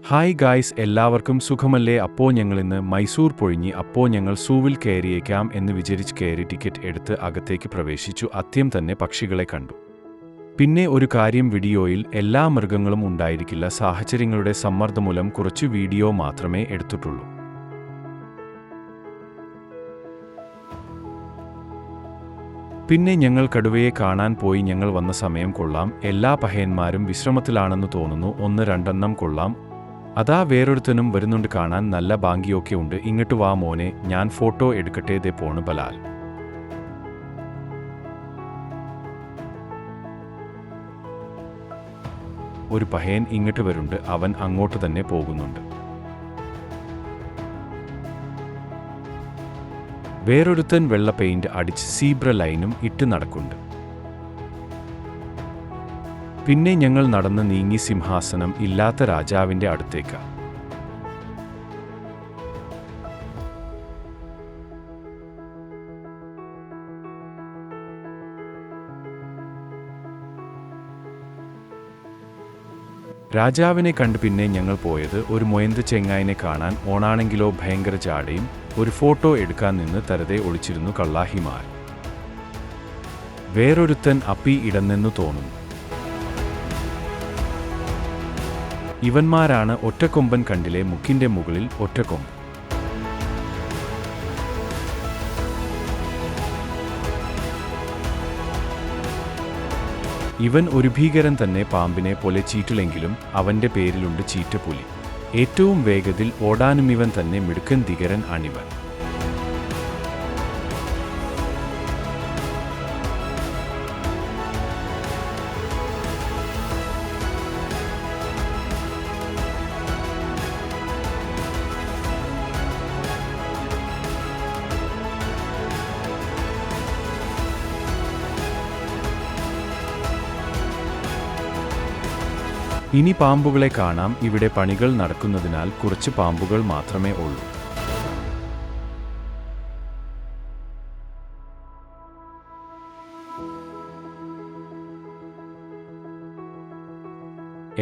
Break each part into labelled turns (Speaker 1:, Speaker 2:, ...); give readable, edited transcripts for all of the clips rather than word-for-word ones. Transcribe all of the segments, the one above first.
Speaker 1: Hi guys, എല്ലാവർക്കും സുഖമല്ലേ? അപ്പോൾ ഞങ്ങളിന്ന് മൈസൂർ പൊഴിഞ്ഞി. അപ്പോൾ ഞങ്ങൾ സൂവിൽ കയറിയേക്കാം എന്ന് വിചാരിച്ച് കയറി ടിക്കറ്റ് എടുത്ത് അകത്തേക്ക് പ്രവേശിച്ചു. ആദ്യം തന്നെ പക്ഷികളെ കണ്ടു. പിന്നെ ഒരു കാര്യം, വീഡിയോയിൽ എല്ലാ മൃഗങ്ങളും ഉണ്ടായിരിക്കില്ല. സാഹചര്യങ്ങളുടെ സമ്മർദ്ദം മൂലം കുറച്ച് വീഡിയോ മാത്രമേ എടുത്തിട്ടുള്ളൂ. പിന്നെ ഞങ്ങൾ കടുവയെ കാണാൻ പോയി. ഞങ്ങൾ വന്ന സമയം കൊള്ളാം. എല്ലാ പഹയന്മാരും വിശ്രമത്തിലാണെന്ന് തോന്നുന്നു. 1-2 കൊള്ളാം. അതാ വേറൊരുത്തനും വരുന്നുണ്ട്. കാണാൻ നല്ല ബാങ്കിയൊക്കെ ഉണ്ട്. ഇങ്ങോട്ട് വാ മോനെ, ഞാൻ ഫോട്ടോ എടുക്കട്ടെ. ദേ പോണ് ബലാൽ. ഒരു പഹയൻ ഇങ്ങോട്ട് വരുന്നുണ്ട്. അവൻ അങ്ങോട്ട് തന്നെ പോകുന്നുണ്ട്. വേറൊരുത്തൻ വെള്ള പെയിന്റ് അടിച്ച് സീബ്ര ലൈനും ഇട്ട് നടക്കുന്നുണ്ട്. പിന്നെ ഞങ്ങൾ നടന്ന് നീങ്ങി സിംഹാസനം ഇല്ലാത്ത രാജാവിന്റെ അടുത്തേക്ക്. രാജാവിനെ കണ്ട് പിന്നെ ഞങ്ങൾ പോയത് ഒരു മൊയന്ത് ചെങ്ങായിനെ കാണാൻ. ഓണാണെങ്കിലോ ഭയങ്കര ജാടയും. ഒരു ഫോട്ടോ എടുക്കാൻ നിന്ന് തരതെ ഒളിച്ചിരുന്നു കള്ളാഹിമാർ. വേറൊരുത്തൻ അപ്പി ഇടന്നെന്നു തോന്നുന്നു. ഇവന്മാരാണ് ഒറ്റക്കൊമ്പൻ. കണ്ടിലെ മുക്കിന്റെ മുകളിൽ ഒറ്റക്കൊമ്പ്. ഇവൻ ഒരു ഭീകരൻ തന്നെ. പാമ്പിനെ പോലെ ചീറ്റിലെങ്കിലും അവന്റെ പേരിലുണ്ട് ചീറ്റപ്പുലി. ഏറ്റവും വേഗത്തിൽ ഓടാനും ഇവൻ തന്നെ. മിടുക്കൻ ധികരൻ ആണിവൻ. ഇനി പാമ്പുകളെ കാണാം. ഇവിടെ പണികൾ നടക്കുന്നതിനാൽ കുറച്ച് പാമ്പുകൾ മാത്രമേ ഉള്ളൂ.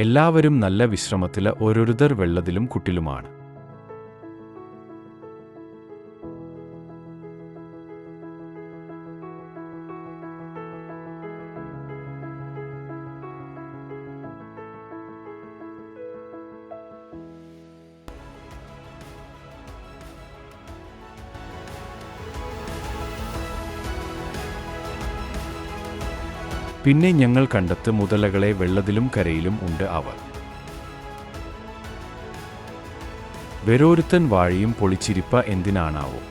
Speaker 1: എല്ലാവരും നല്ല വിശ്രമത്തില്. ഓരോരുത്തർ വെള്ളത്തിലും കുട്ടിലുമാണ്. പിന്നെ ഞങ്ങൾ കണ്ടെത്ത് മുതലകളെ. വെള്ളത്തിലും കരയിലും ഉണ്ട് അവർ. വേറൊരുത്തൻ വാഴയും പൊളിച്ചിരിപ്പ. എന്തിനാണാവോ?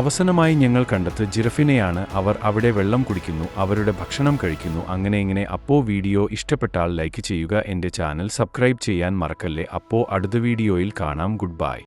Speaker 1: അവസാനമായി ഞങ്ങൾ കണ്ടെത്ത് ജിറഫിനെയാണ്. അവർ അവിടെ വെള്ളം കുടിക്കുന്നു, അവരുടെ ഭക്ഷണം കഴിക്കുന്നു. അങ്ങനെ. അപ്പോ വീഡിയോ ഇഷ്ടപ്പെട്ടാൽ ലൈക്ക് ചെയ്യുക. എൻ്റെ ചാനൽ സബ്സ്ക്രൈബ് ചെയ്യാൻ മറക്കല്ലേ. അപ്പോ അടുത്ത വീഡിയോയിൽ കാണാം. Good bye.